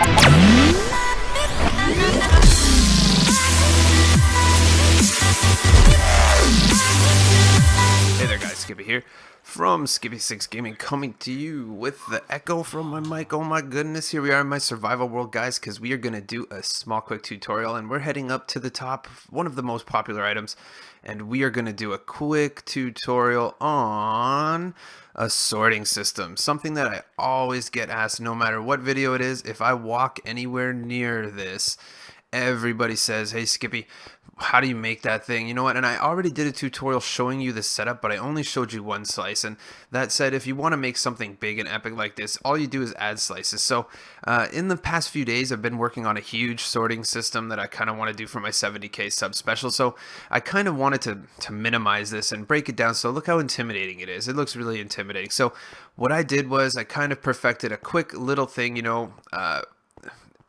Hey there guys, Skippy here from Skippy 6 Gaming, coming to you with the echo from my mic. Oh my goodness, here we are in my survival world, guys, because we are going to do a small quick tutorial, and we're heading up to the top, one of the most popular items, and we are going to do a quick tutorial on a sorting system. Something that I always get asked no matter what video it is. If I walk anywhere near this, everybody says, hey Skippy, how do you make that thing? You know what? And I already did a tutorial showing you the setup, but I only showed you one slice. And that said, if you want to make something big and epic like this, all you do is add slices. So in the past few days, I've been working on a huge sorting system that I kind of want to do for my 70K sub special. So I kind of wanted to minimize this and break it down. So look how intimidating it is. It looks really intimidating. So what I did was I kind of perfected a quick little thing, you know,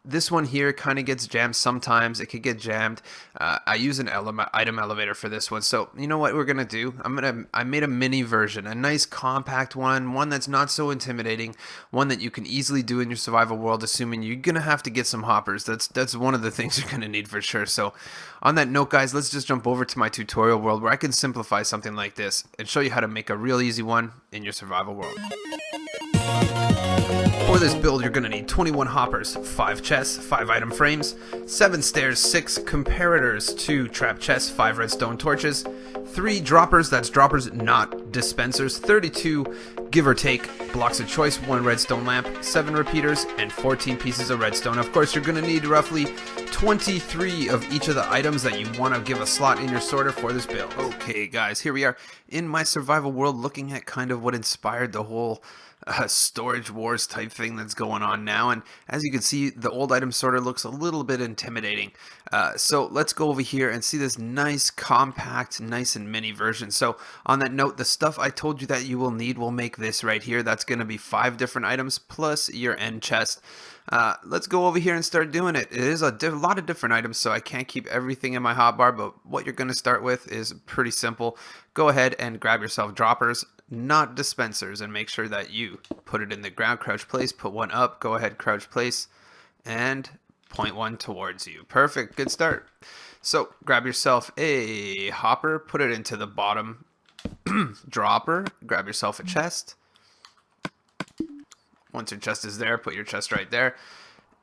this one here kind of gets jammed sometimes. It could get jammed. I use an item elevator for this one. So you know what we're gonna do? I made a mini version, a nice compact one that's not so intimidating, one that you can easily do in your survival world, assuming you're gonna have to get some hoppers. That's one of the things you're gonna need for sure. So on that note, guys, let's just jump over to my tutorial world where I can simplify something like this and show you how to make a real easy one in your survival world. For this build, you're going to need 21 hoppers, 5 chests, 5 item frames, 7 stairs, 6 comparators, 2 trap chests, 5 redstone torches, 3 droppers, that's droppers not dispensers, 32 give or take blocks of choice, 1 redstone lamp, 7 repeaters, and 14 pieces of redstone. Of course, you're going to need roughly 23 of each of the items that you want to give a slot in your sorter for this build. Okay guys, here we are in my survival world, looking at kind of what inspired the whole storage wars type thing that's going on now, and as you can see, the old item sorter looks a little bit intimidating. So let's go over here and see this nice compact, nice and mini version. So on that note, the stuff I told you that you will need will make this right here. That's going to be 5 different items plus your end chest. Let's go over here and start doing it. It is a lot of different items, so I can't keep everything in my hotbar, but what you're going to start with is pretty simple. Go ahead and grab yourself droppers, not dispensers, and make sure that you put it in the ground, crouch place, put one up, go ahead, crouch place, and point one towards you. Perfect, good start. So grab yourself a hopper, put it into the bottom dropper, grab yourself a chest. Once your chest is there, put your chest right there.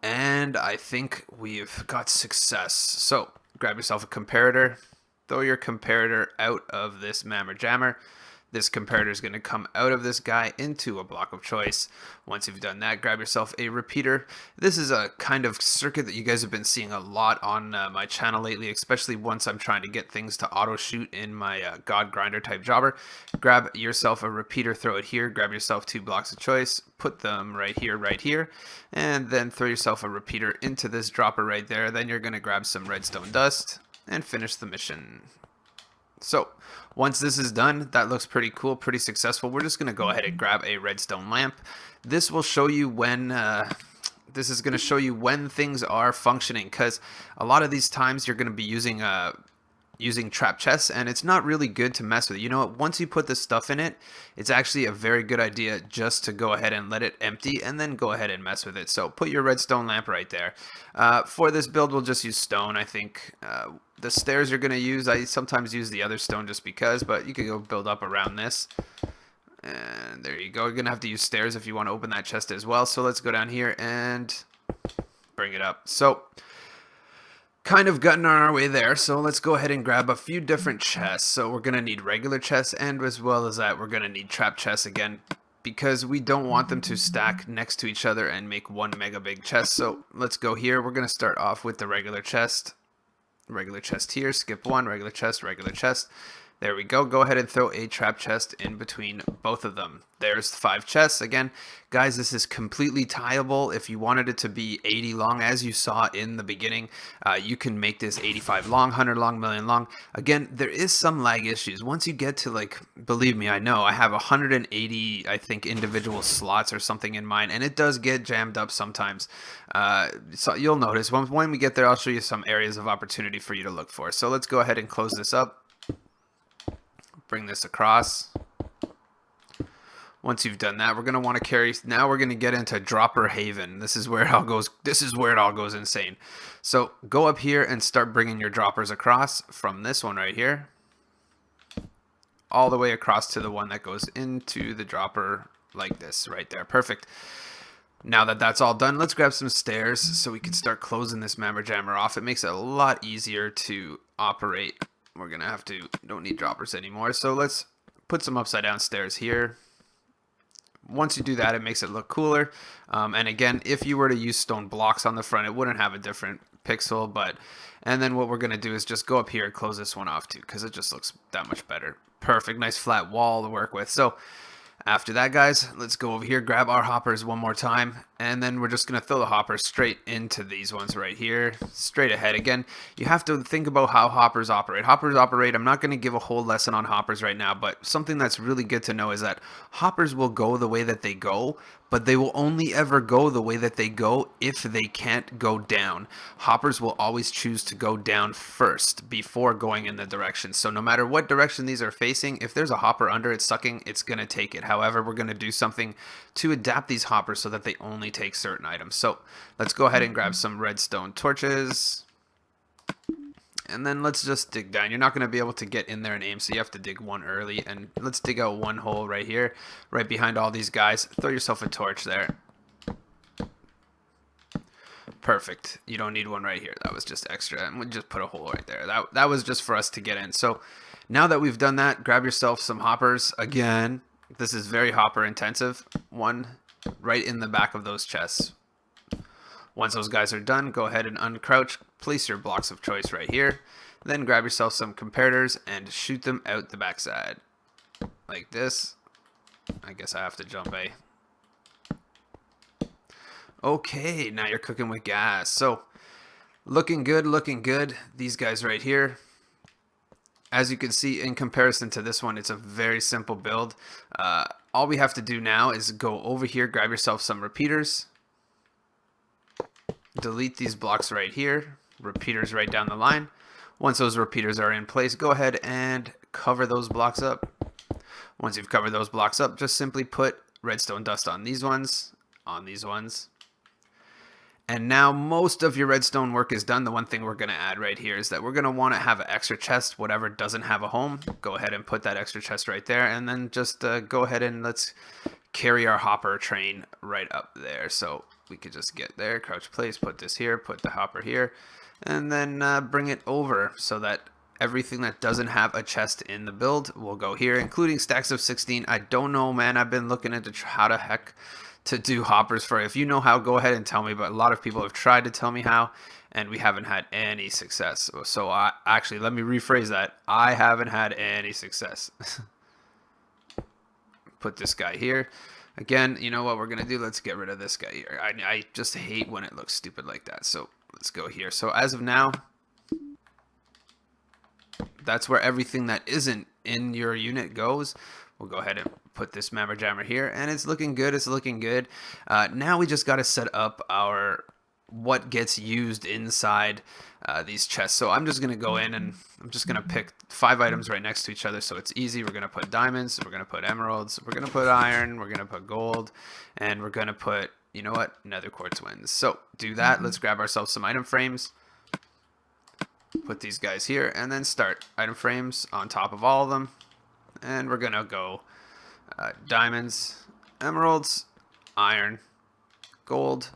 And I think we've got success. So grab yourself a comparator, throw your comparator out of this mammer jammer. This comparator is going to come out of this guy into a block of choice. Once you've done that, grab yourself a repeater. This is a kind of circuit that you guys have been seeing a lot on my channel lately, especially once I'm trying to get things to auto shoot in my God Grinder type jobber. Grab yourself a repeater, throw it here, grab yourself 2 blocks of choice, put them right here, and then throw yourself a repeater into this dropper right there. Then you're going to grab some redstone dust and finish the mission. So once this is done, that looks pretty cool, pretty successful. We're just going to go ahead and grab a redstone lamp. This will show you when this is going to show you when things are functioning, because a lot of these times you're going to be using trap chests, and it's not really good to mess with it. You know what? Once you put this stuff in it, it's actually a very good idea just to go ahead and let it empty and then go ahead and mess with it. So put your redstone lamp right there. For this build, we'll just use stone. I think the stairs you're going to use, I sometimes use the other stone just because, but you could go build up around this. And there you go. You're going to have to use stairs if you want to open that chest as well. So let's go down here and bring it up. So kind of gotten on our way there, so let's go ahead and grab a few different chests. So we're going to need regular chests, and as well as that, we're going to need trap chests again, because we don't want them to stack next to each other and make one mega big chest. So let's go here. We're going to start off with the regular chest. Regular chest here, skip one, regular chest, regular chest. There we go. Go ahead and throw a trap chest in between both of them. There's 5 chests. Again, guys, this is completely tieable. If you wanted it to be 80 long, as you saw in the beginning, you can make this 85 long, 100 long, million long. Again, there is some lag issues. Once you get to, like, believe me, I know, I have 180, I think, individual slots or something in mine, and it does get jammed up sometimes. So you'll notice when we get there, I'll show you some areas of opportunity for you to look for. So let's go ahead and close this up. Bring this across. Once you've done that, we're going to want to carry. Now we're going to get into dropper haven. This is where it all goes. This is where it all goes insane. So go up here and start bringing your droppers across from this one right here, all the way across to the one that goes into the dropper like this right there. Perfect. Now that that's all done, let's grab some stairs so we can start closing this mammer jammer off. It makes it a lot easier to operate. We're going to have to, don't need droppers anymore. So let's put some upside down stairs here. Once you do that, it makes it look cooler. And again, if you were to use stone blocks on the front, it wouldn't have a different pixel. And then what we're going to do is just go up here and close this one off too, because it just looks that much better. Perfect. Nice flat wall to work with. So after that, guys, let's go over here, grab our hoppers one more time, and then we're just going to throw the hoppers straight into these ones right here, straight ahead. Again, you have to think about how hoppers operate. I'm not going to give a whole lesson on hoppers right now, but something that's really good to know is that hoppers will go the way that they go, but they will only ever go the way that they go if they can't go down. Hoppers will always choose to go down first before going in the direction. So no matter what direction these are facing, if there's a hopper under it sucking, it's going to take it. However, we're going to do something to adapt these hoppers so that they only take certain items. So let's go ahead and grab some redstone torches. And then let's just dig down. You're not going to be able to get in there and aim, so you have to dig one early. And let's dig out one hole right here, right behind all these guys. Throw yourself a torch there. Perfect. You don't need one right here. That was just extra. And we'll just put a hole right there. That was just for us to get in. So now that we've done that, grab yourself some hoppers. Again, this is very hopper intensive. One right in the back of those chests. Once those guys are done, go ahead and uncrouch, place your blocks of choice right here, then grab yourself some comparators and shoot them out the backside. Like this. I guess I have to jump, eh? Okay, now you're cooking with gas. So, looking good, looking good. These guys right here. As you can see, in comparison to this one, it's a very simple build. All we have to do now is go over here, grab yourself some repeaters. Delete these blocks right here, repeaters right down the line. Once those repeaters are in place, go ahead and cover those blocks up. Once you've covered those blocks up, just simply put redstone dust on these ones, And now most of your redstone work is done. The one thing we're going to add right here is that we're going to want to have an extra chest. Whatever doesn't have a home, go ahead and put that extra chest right there. And then just go ahead and let's carry our hopper train right up there. So we could just get there, crouch place, put this here, put the hopper here, and then bring it over so that everything that doesn't have a chest in the build will go here, including stacks of 16. I don't know, man. I've been looking into how the heck to do hoppers for it. If you know how, go ahead and tell me, but a lot of people have tried to tell me how, and we haven't had any success. So actually, let me rephrase that. I haven't had any success. Put this guy here. Again, you know what we're going to do? Let's get rid of this guy here. I just hate when it looks stupid like that. So let's go here. So as of now, that's where everything that isn't in your unit goes. We'll go ahead and put this mammer jammer here, and it's looking good. It's looking good. Now we just got to set up our what gets used inside these chests. So I'm just going to go in and I'm just going to pick 5 items right next to each other so it's easy. We're going to put diamonds, we're going to put emeralds, we're going to put iron, we're going to put gold, and we're going to put, you know what, nether quartz wins. So do that. Let's grab ourselves some item frames. Put these guys here and then start item frames on top of all of them. And we're going to go diamonds, emeralds, iron, gold,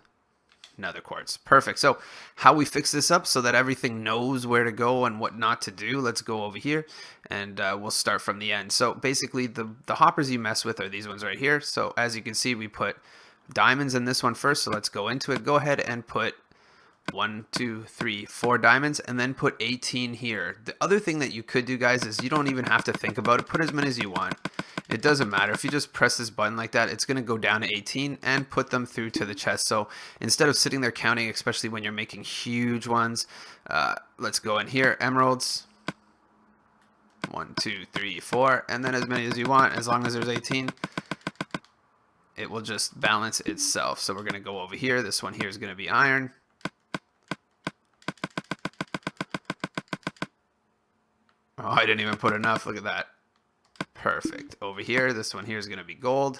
nether quartz. Perfect. So how we fix this up so that everything knows where to go and what not to do, let's go over here and we'll start from the end. So basically the hoppers you mess with are these ones right here. So as you can see, we put diamonds in this one first. So let's go into it. Go ahead and put 1, 2, 3, 4 diamonds and then put 18 here. The other thing that you could do, guys, is you don't even have to think about it. Put as many as you want. It doesn't matter. If you just press this button like that, it's going to go down to 18 and put them through to the chest. So instead of sitting there counting, especially when you're making huge ones, let's go in here. Emeralds. 1, 2, 3, 4, and then as many as you want. As long as there's 18, it will just balance itself. So we're going to go over here. This one here is going to be iron. Oh, I didn't even put enough. Look at that. Perfect. Over here, this one here is going to be gold.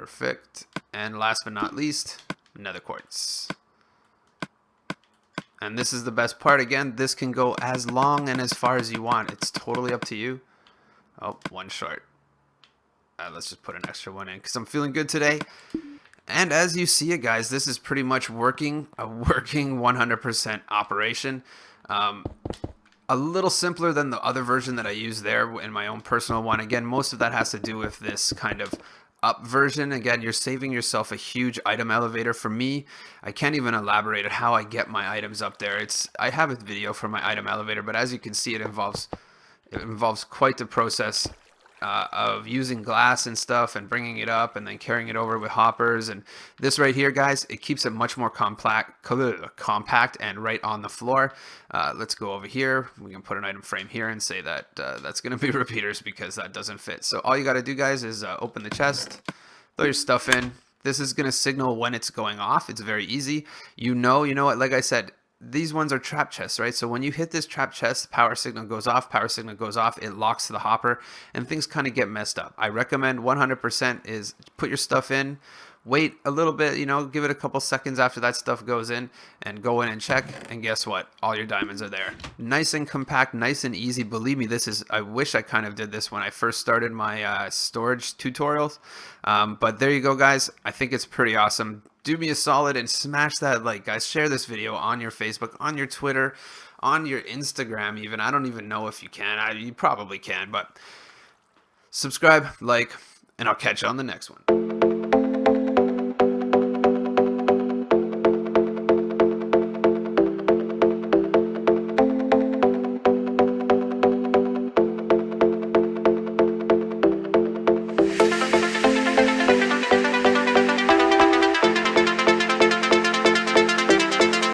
Perfect. And last but not least, nether quartz. And this is the best part. Again, this can go as long and as far as you want. It's totally up to you. Oh, one short. Let's just put an extra one in because I'm feeling good today. And as you see it, guys, this is pretty much a working 100% operation. A little simpler than the other version that I used there in my own personal one. Again, most of that has to do with this kind of up version. Again, you're saving yourself a huge item elevator. For me, I can't even elaborate on how I get my items up there. I have a video for my item elevator, but as you can see, it involves quite the process of using glass and stuff and bringing it up and then carrying it over with hoppers. And this right here, guys, it keeps it much more compact and right on the floor. Let's go over here. We can put an item frame here and say that that's going to be repeaters because that doesn't fit. So all you got to do, guys, is open the chest, throw your stuff in. This is going to signal when it's going off. It's very easy. You know what, like I said, these ones are trap chests, right? So when you hit this trap chest, power signal goes off, it locks to the hopper, and things kind of get messed up. I recommend 100% is put your stuff in, wait a little bit, give it a couple seconds after that stuff goes in, and go in and check, and guess what? All your diamonds are there. Nice and compact, nice and easy. Believe me, I wish I kind of did this when I first started my storage tutorials, but there you go, guys. I think it's pretty awesome. Do me a solid and smash that like, guys. Share this video on your Facebook, on your Twitter, on your Instagram even. I don't even know if you can. You probably can, but subscribe, like, and I'll catch you on the next one.